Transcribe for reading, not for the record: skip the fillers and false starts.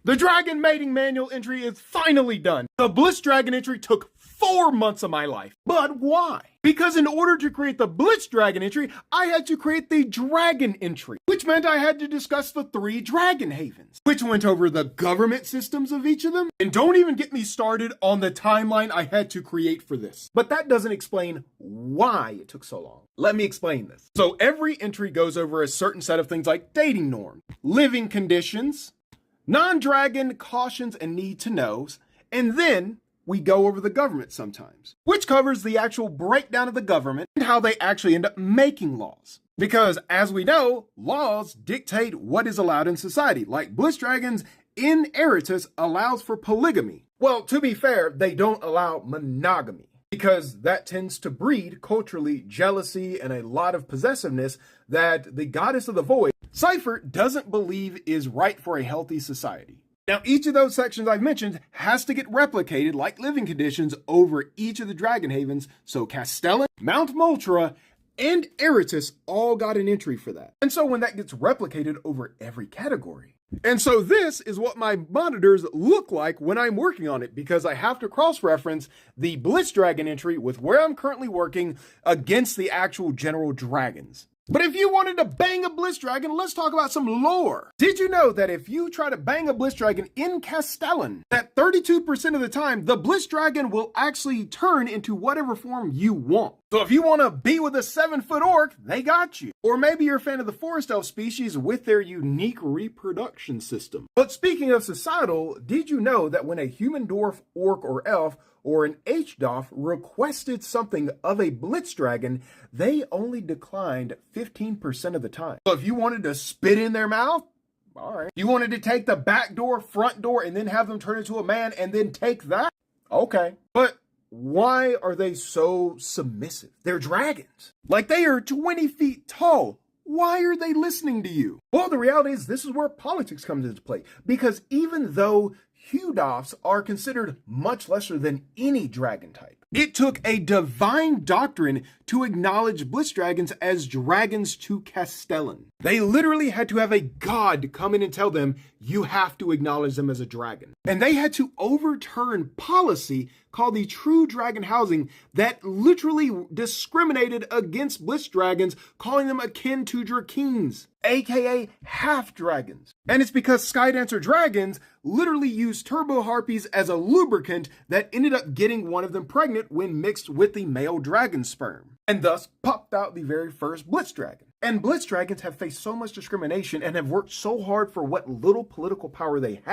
The Dragon Mating Manual entry is finally done. The Blitz Dragon entry took 4 months of my life. But why? Because in order to create the Blitz Dragon entry, I had to create the Dragon entry, which meant I had to discuss the 3 Dragon Havens, which went over the government systems of each of them. And don't even get me started on the timeline I had to create for this. But that doesn't explain why it took so long. Let me explain this. So every entry goes over a certain set of things like dating norms, living conditions, non-dragon cautions and need to knows, and then we go over the government sometimes, which covers the actual breakdown of the government and how they actually end up making laws. Because as we know, laws dictate what is allowed in society, like Blitz Dragon's Ineritus allows for polygamy. Well, to be fair, they don't allow monogamy, because that tends to breed culturally jealousy and a lot of possessiveness that the goddess of the void, Cypher, doesn't believe is right for a healthy society. Now, each of those sections I've mentioned has to get replicated like living conditions over each of the Dragon Havens, so Castellan, Mount Moltra, and Eritus all got an entry for that. And so when that gets replicated over every category. And so this is what my monitors look like when I'm working on it, because I have to cross-reference the Blitz Dragon entry with where I'm currently working against the actual general dragons. But if you wanted to bang a Blitz Dragon, let's talk about some lore. Did you know that if you try to bang a Blitz Dragon in Castellan, that 32% of the time, the Blitz Dragon will actually turn into whatever form you want. So if you want to be with a 7-foot orc, they got you. Or maybe you're a fan of the forest elf species with their unique reproduction system. But speaking of societal, did you know that when a human dwarf, orc, or elf, or an HDOF requested something of a Blitz Dragon, they only declined 15% of the time. So if you wanted to spit in their mouth, all right. You wanted to take the back door, front door, and then have them turn into a man and then take that? Okay. But why are they so submissive? They're dragons. Like, they are 20 feet tall. Why are they listening to you? Well, the reality is this is where politics comes into play. Because even though Hudofs are considered much lesser than any dragon type, it took a divine doctrine to acknowledge Blitz Dragons as dragons to Castellan. They literally had to have a god come in and tell them, you have to acknowledge them as a dragon. And they had to overturn policy called the True Dragon Housing that literally discriminated against Blitz Dragons, calling them akin to Drakens, aka half dragons. And it's because Skydancer dragons literally used turbo harpies as a lubricant that ended up getting one of them pregnant when mixed with the male dragon sperm, and thus popped out the very first Blitz Dragon. And Blitz Dragons have faced so much discrimination and have worked so hard for what little political power they have